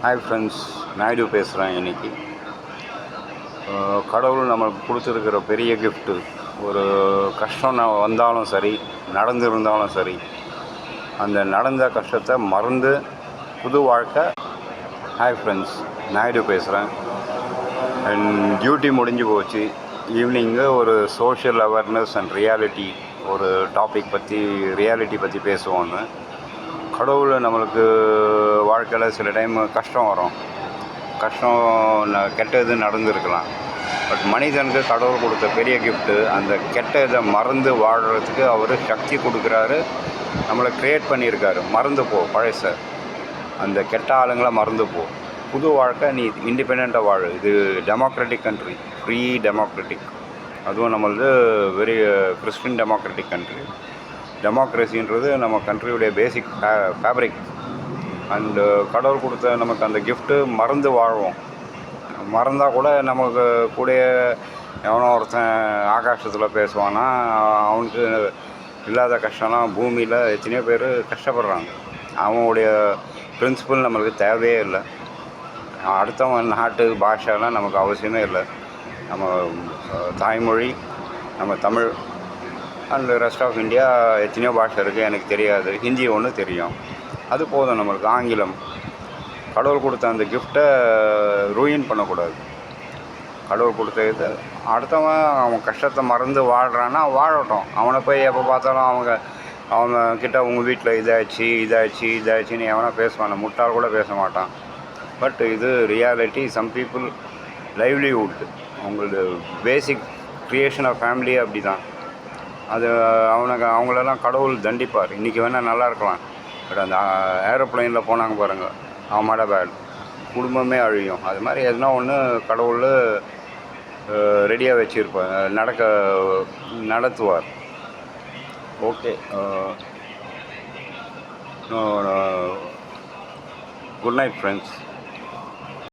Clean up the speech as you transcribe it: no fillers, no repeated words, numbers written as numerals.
Hi friends, Naidu பேசுகிறேன். இன்றைக்கி கடவுள் நம்மளுக்கு கொடுத்துருக்கிற பெரிய கிஃப்ட்டு. ஒரு கஷ்டம் வந்தாலும் சரி, நடந்திருந்தாலும் சரி, அந்த நடந்த கஷ்டத்தை மறந்து புது வாழ்க்கை. ஹாய் ஃப்ரெண்ட்ஸ், நாயுடு பேசுகிறேன். அண்ட் டியூட்டி முடிஞ்சு போச்சு. ஈவினிங்கு ஒரு சோஷியல் அவேர்னஸ் அண்ட் ரியாலிட்டி, ஒரு டாபிக் பற்றி, ரியாலிட்டி பற்றி பேசுவோன்னு. கடவுள் நம்மளுக்கு வாழ்க்கையில் சில டைம் கஷ்டம் வரும். கஷ்டம் கெட்டது நடந்துருக்கலாம். பட் மனிதனுக்கு கடவுள் கொடுத்த பெரிய கிஃப்ட்டு, அந்த கெட்ட இதை மறந்து வாழ்கிறதுக்கு அவர் சக்தி கொடுக்குறாரு. நம்மளை க்ரியேட் பண்ணியிருக்காரு. மறந்து போ பழச, அந்த கெட்ட ஆளுங்களை மறந்து போ, புது வாழ்க்கை, நீ இண்டிபெண்ட்டாக வாழு. இது டெமோக்ராட்டிக் கண்ட்ரி, ஃப்ரீ டெமோக்ராட்டிக். அதுவும் நம்மளது வெரி கிறிஸ்டின் டெமோக்ராட்டிக் கண்ட்ரி. டெமோக்ரஸின்றது நம்ம கண்ட்ரியுடைய பேசிக் ஃபேப்ரிக். அண்டு கடவுள் கொடுத்த நமக்கு அந்த கிஃப்ட்டு மறந்து வாழ்வோம். மறந்தால் கூட நமக்கு கூட எவனோ ஒருத்தன் ஆகாசத்தில் பேசுவானா, அவனுக்கு இல்லாத கஷ்டம்லாம் பூமியில் எத்தனையோ பேர் கஷ்டப்படுறாங்க. அவனுடைய பிரின்சிபல் நம்மளுக்கு தேவையே இல்லை. அடுத்தவன் நாட்டு பாஷைலாம் நமக்கு அவசியமே இல்லை. நம்ம தாய்மொழி நம்ம Tamil. And rest of India எத்தனையோ பாஷை இருக்குது, எனக்கு தெரியாது. ஹிந்தி ஒன்று தெரியும், அது போதும் நம்மளுக்கு. ஆங்கிலம். கடவுள் கொடுத்த அந்த கிஃப்ட்டை ரூயின் பண்ணக்கூடாது. கடவுள் கொடுத்த இது அடுத்தவன் அவன் கஷ்டத்தை மறந்து வாழ்கிறான்னா வாழட்டும். அவனை போய் எப்போ பார்த்தாலும் அவங்க கிட்ட உங்கள் வீட்டில் இதாச்சுன்னு எவனா பேசுவான். முட்டாள் கூட பேச மாட்டான். பட் இது ரியாலிட்டி. சம் பீப்புள் லைவ்லிஹுட், அவங்களோட பேசிக் க்ரியேஷன் ஆஃப் ஃபேமிலியே அப்படி தான். அது அவங்களெல்லாம் கடவுள் தண்டிப்பார். இன்றைக்கி வேணால் நல்லா இருக்கலாம், பட் அந்த ஏரோப்ளைனில் போனாங்க பாருங்கள், அவமாட பேட், குடும்பமே அழியும். அது மாதிரி எதுனா ஒன்று கடவுள் ரெடியாக வச்சுருப்பார், நடத்துவார். Okay, good night friends.